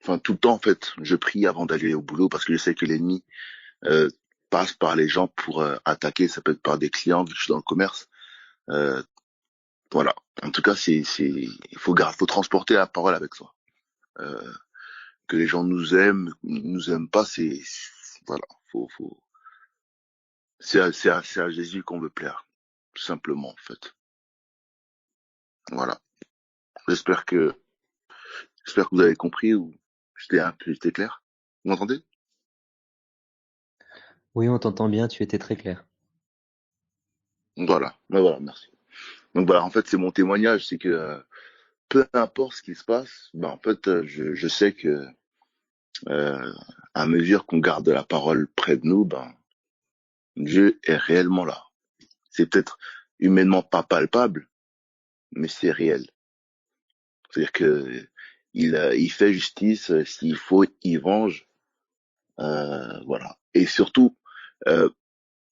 enfin, tout le temps, en fait, je prie avant d'aller au boulot parce que je sais que l'ennemi euh, passe par les gens pour attaquer. Ça peut être par des clients, vu que je suis dans le commerce. Euh, voilà. En tout cas, faut transporter la parole avec soi. Euh, que les gens nous aiment pas, voilà. C'est à Jésus qu'on veut plaire, tout simplement, en fait. Voilà. J'espère que, j'espère que vous avez compris ou j'étais clair. Vous m'entendez? Oui, on t'entend bien, tu étais très clair. Voilà. Ben voilà, merci. Donc voilà, en fait, c'est mon témoignage, c'est que peu importe ce qui se passe, ben en fait, je sais que euh, à mesure qu'on garde la parole près de nous, ben Dieu est réellement là. C'est peut-être humainement pas palpable, mais c'est réel. C'est-à-dire que il fait justice, s'il faut, il venge. Voilà. Et surtout, euh,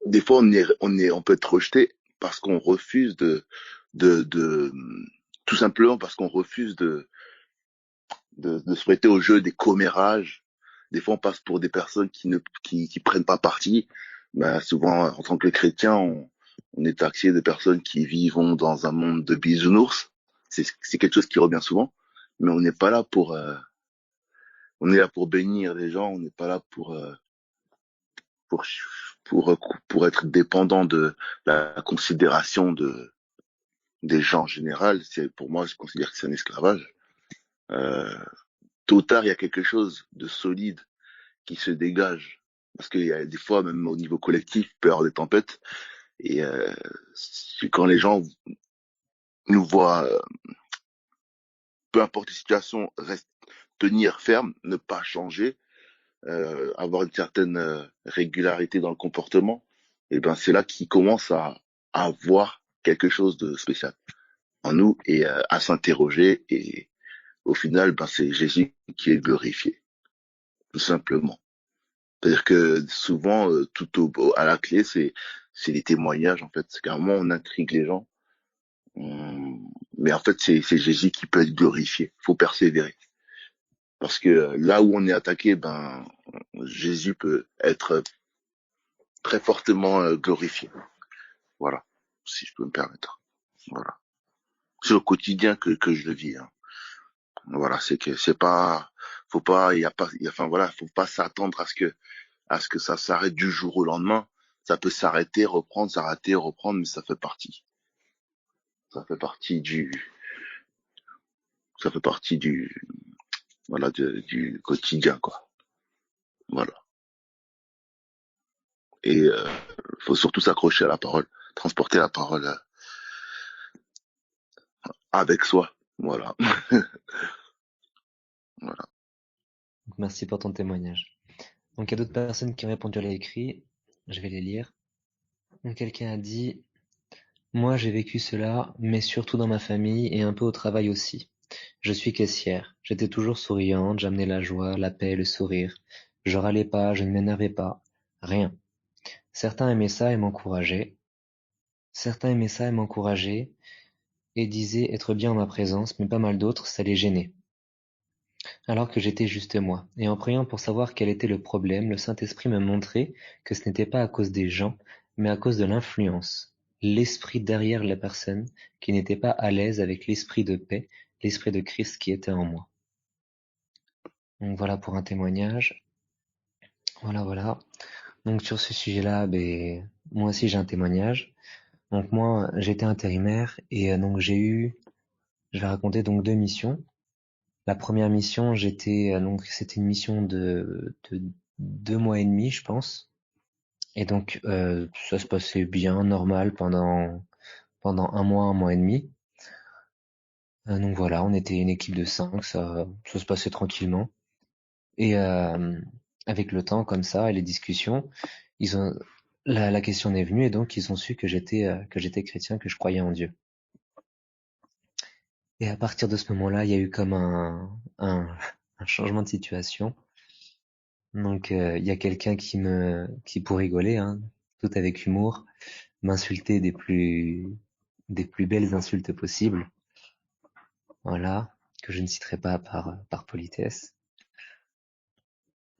des fois, on peut être rejeté parce qu'on refuse de, tout simplement parce qu'on refuse de se prêter au jeu des commérages. Des fois, on passe pour des personnes qui prennent pas parti. Ben, souvent, en tant que chrétien, on est taxé de personnes qui vivent dans un monde de bisounours. C'est quelque chose qui revient souvent, mais on est là pour bénir les gens. On n'est pas là pour, pour être dépendant de la considération des gens en général. Pour moi, je considère que c'est un esclavage. Euh, Tôt ou tard, il y a quelque chose de solide qui se dégage. Parce qu'il y a des fois, même au niveau collectif, il peut y avoir des tempêtes. Et quand les gens nous voient, peu importe les situations, tenir ferme, ne pas changer, avoir une certaine régularité dans le comportement, et ben c'est là qu'ils commencent à voir quelque chose de spécial en nous et à s'interroger. Et au final, ben c'est Jésus qui est glorifié, tout simplement. C'est-à-dire que souvent, à la clé, c'est les témoignages, en fait. C'est qu'à un moment, on intrigue les gens. Mais en fait, c'est Jésus qui peut être glorifié. Faut persévérer. Parce que là où on est attaqué, ben, Jésus peut être très fortement glorifié. Voilà. Si je peux me permettre. Voilà. C'est au quotidien que je le vis, hein. Voilà. C'est que c'est pas, faut pas, il y a pas, enfin voilà, faut pas s'attendre à ce que ça s'arrête du jour au lendemain. Ça peut s'arrêter, reprendre, s'arrêter, reprendre, mais ça fait partie. Ça fait partie ça fait partie voilà, du quotidien, quoi. Voilà. Et faut surtout s'accrocher à la parole, transporter la parole avec soi. Voilà. Voilà. Merci pour ton témoignage. Donc, il y a d'autres personnes qui ont répondu à l'écrit. Je vais les lire. Donc, quelqu'un a dit, moi, j'ai vécu cela, mais surtout dans ma famille et un peu au travail aussi. Je suis caissière. J'étais toujours souriante, j'amenais la joie, la paix, le sourire. Je râlais pas, je ne m'énervais pas. Rien. Certains aimaient ça et m'encourageaient. Certains aimaient ça et m'encourageaient et disaient être bien en ma présence, mais pas mal d'autres, ça les gênait. Alors que j'étais juste moi. Et en priant pour savoir quel était le problème, le Saint-Esprit me montrait que ce n'était pas à cause des gens, mais à cause de l'influence, l'esprit derrière la personne qui n'était pas à l'aise avec l'esprit de paix, l'esprit de Christ qui était en moi. Donc voilà pour un témoignage. Voilà, voilà. Donc sur ce sujet-là, ben, moi aussi j'ai un témoignage. Donc moi, j'étais intérimaire et donc je vais raconter donc deux missions. La première mission, donc c'était une mission de 2 mois et demi, je pense. Et donc ça se passait bien, normal pendant 1 mois et demi. Donc voilà, on était une équipe de 5, ça se passait tranquillement. Et avec le temps, comme ça, et les discussions, ils ont la question est venue et donc ils ont su que j'étais chrétien, que je croyais en Dieu. Et à partir de ce moment-là, il y a eu comme un changement de situation. Donc il y a quelqu'un qui pour rigoler, hein, tout avec humour, m'insultait des plus belles insultes possibles, voilà, que je ne citerai pas par politesse.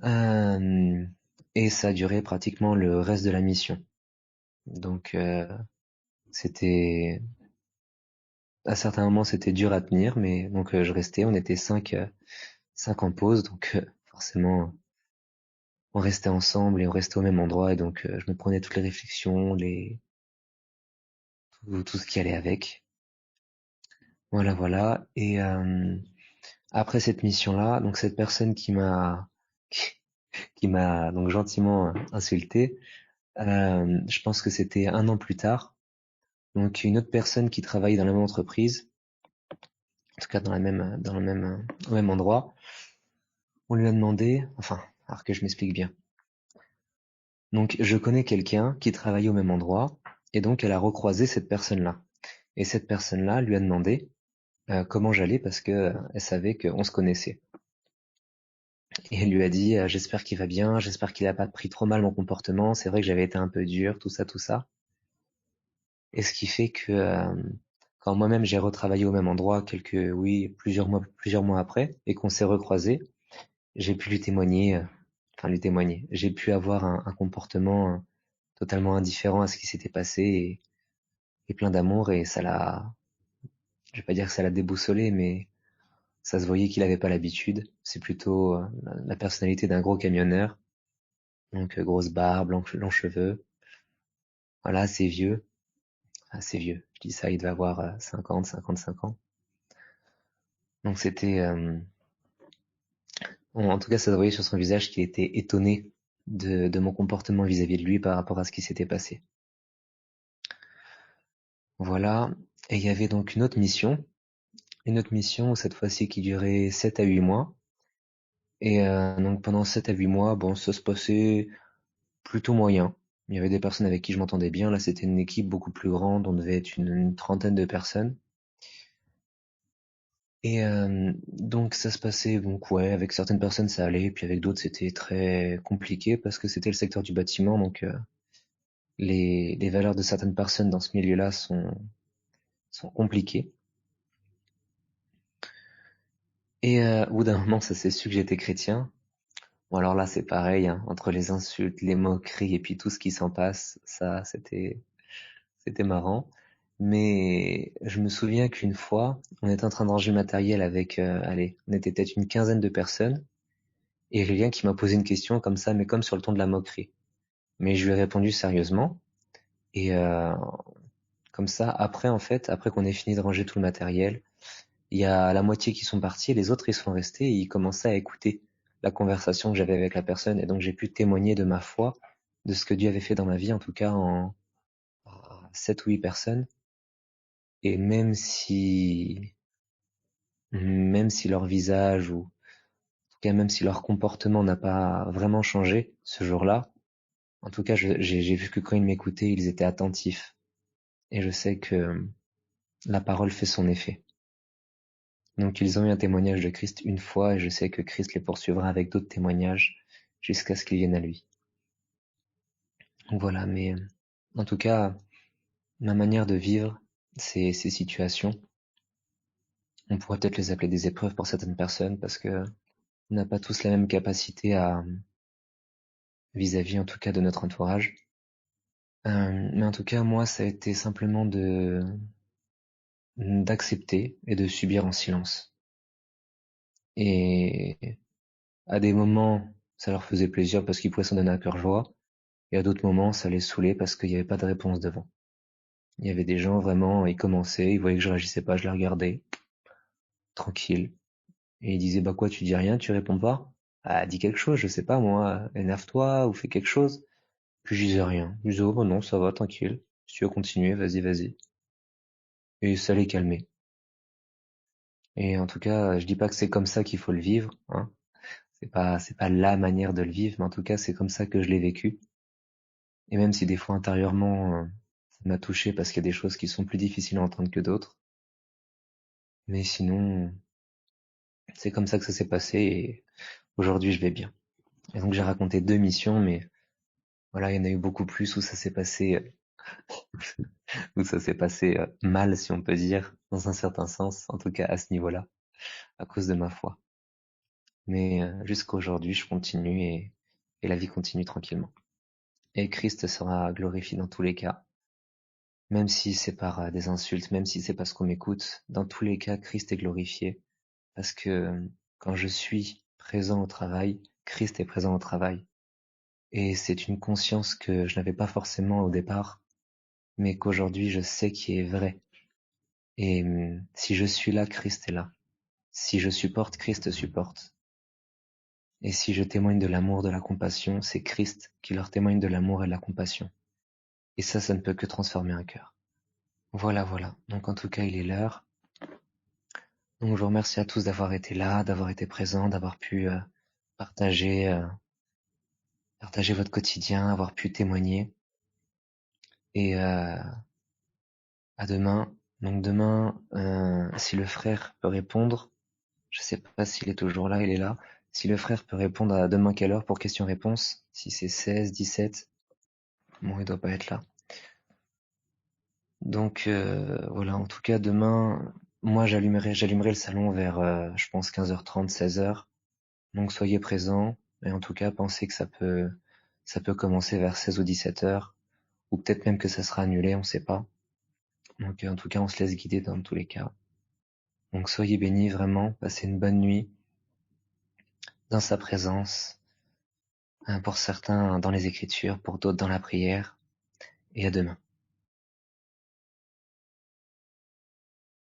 Euh, et ça a duré pratiquement le reste de la mission. Donc c'était à certains moments c'était dur à tenir, mais donc je restais. On était cinq en pause, donc forcément on restait ensemble et on restait au même endroit. Et donc je me prenais toutes les réflexions, tout ce qui allait avec. Voilà, voilà. Et après cette mission-là, donc cette personne qui m'a donc gentiment insulté, je pense que c'était un an plus tard. Donc une autre personne qui travaillait dans la même entreprise, en tout cas au même endroit, on lui a demandé, enfin, alors que je m'explique bien. Donc je connais quelqu'un qui travaillait au même endroit, et donc elle a recroisé cette personne-là. Et cette personne-là lui a demandé comment j'allais parce que elle savait qu'on se connaissait. Et elle lui a dit j'espère qu'il va bien, j'espère qu'il a pas pris trop mal mon comportement, c'est vrai que j'avais été un peu dur, tout ça, tout ça. Et ce qui fait que quand moi-même j'ai retravaillé au même endroit plusieurs mois après, et qu'on s'est recroisés, j'ai pu lui témoigner, lui témoigner. J'ai pu avoir un comportement totalement indifférent à ce qui s'était passé et plein d'amour et je vais pas dire que ça l'a déboussolé, mais ça se voyait qu'il avait pas l'habitude. C'est plutôt la personnalité d'un gros camionneur, donc grosse barbe, longs cheveux, voilà, assez vieux. Je dis ça, il devait avoir 50, 55 ans. Donc c'était, en tout cas, ça se voyait sur son visage qu'il était étonné de mon comportement vis-à-vis de lui par rapport à ce qui s'était passé. Voilà. Et il y avait donc une autre mission cette fois-ci qui durait 7 à 8 mois. Et donc pendant 7 à 8 mois, bon, ça se passait plutôt moyen. Il y avait des personnes avec qui je m'entendais bien. Là, c'était une équipe beaucoup plus grande. On devait être une trentaine de personnes. Et donc ça se passait, donc ouais, avec certaines personnes ça allait, puis avec d'autres c'était très compliqué parce que c'était le secteur du bâtiment, donc les valeurs de certaines personnes dans ce milieu-là sont compliquées. Et au bout d'un moment, ça s'est su que j'étais chrétien. Bon alors là c'est pareil, hein, entre les insultes, les moqueries et puis tout ce qui s'en passe, ça c'était marrant. Mais je me souviens qu'une fois, on était en train de ranger le matériel avec, allez, on était peut-être une quinzaine de personnes. Et il y a quelqu'un qui m'a posé une question comme ça, mais comme sur le ton de la moquerie. Mais je lui ai répondu sérieusement. Et comme ça, après en fait, après qu'on ait fini de ranger tout le matériel, il y a la moitié qui sont partis et les autres ils sont restés et ils commençaient à écouter la conversation que j'avais avec la personne. Et donc j'ai pu témoigner de ma foi, de ce que Dieu avait fait dans ma vie, en tout cas en 7 ou 8 personnes. Et même si leur visage ou en tout cas même si leur comportement n'a pas vraiment changé ce jour-là, en tout cas j'ai vu que quand ils m'écoutaient, ils étaient attentifs. Et je sais que la parole fait son effet. Donc ils ont eu un témoignage de Christ une fois et je sais que Christ les poursuivra avec d'autres témoignages jusqu'à ce qu'ils viennent à lui. Donc voilà, mais en tout cas, ma manière de vivre ces situations, on pourrait peut-être les appeler des épreuves pour certaines personnes parce que on n'a pas tous la même capacité à vis-à-vis en tout cas de notre entourage. Mais en tout cas, moi, ça a été simplement d'accepter et de subir en silence. Et à des moments, ça leur faisait plaisir parce qu'ils pouvaient s'en donner à cœur joie. Et à d'autres moments, ça les saoulait parce qu'il n'y avait pas de réponse devant. Il y avait des gens vraiment, ils commençaient, ils voyaient que je réagissais pas, je les regardais, tranquille. Et ils disaient, bah quoi, tu dis rien, tu réponds pas? Ah, dis quelque chose, je sais pas moi, énerve-toi ou fais quelque chose. Puis je disais rien. Je disais, oh bah non, ça va, tranquille. Si tu veux continuer, vas-y, vas-y. Et ça les calmait. Et en tout cas, je dis pas que c'est comme ça qu'il faut le vivre, hein. C'est pas la manière de le vivre, mais en tout cas, c'est comme ça que je l'ai vécu. Et même si des fois intérieurement, ça m'a touché parce qu'il y a des choses qui sont plus difficiles à entendre que d'autres. Mais sinon, c'est comme ça que ça s'est passé et aujourd'hui je vais bien. Et donc j'ai raconté 2 missions, mais voilà, il y en a eu beaucoup plus où ça s'est passé, où ça s'est passé mal, si on peut dire, dans un certain sens, en tout cas à ce niveau-là, à cause de ma foi. Mais jusqu'à aujourd'hui, je continue et la vie continue tranquillement. Et Christ sera glorifié dans tous les cas, même si c'est par des insultes, même si c'est parce qu'on m'écoute. Dans tous les cas, Christ est glorifié, parce que quand je suis présent au travail, Christ est présent au travail. Et c'est une conscience que je n'avais pas forcément au départ, mais qu'aujourd'hui je sais qui est vrai. Et si je suis là, Christ est là. Si je supporte, Christ supporte. Et si je témoigne de l'amour, de la compassion, c'est Christ qui leur témoigne de l'amour et de la compassion. Et ça ne peut que transformer un cœur. Voilà, voilà. Donc en tout cas, il est l'heure. Donc je vous remercie à tous d'avoir été là, d'avoir été présents, d'avoir pu partager, partager votre quotidien, avoir pu témoigner. Et à demain. Donc demain, si le frère peut répondre, je sais pas s'il est toujours là, il est là. Si le frère peut répondre à demain quelle heure pour question-réponse, si c'est 16, 17, bon, il doit pas être là. Donc voilà, en tout cas demain, moi j'allumerai le salon vers, je pense 15h30, 16h. Donc soyez présents et en tout cas pensez que ça peut commencer vers 16 ou 17h, ou peut-être même que ça sera annulé, on sait pas. Donc en tout cas on se laisse guider dans tous les cas. Donc soyez bénis vraiment, passez une bonne nuit dans sa présence, pour certains dans les Écritures, pour d'autres dans la prière, et à demain.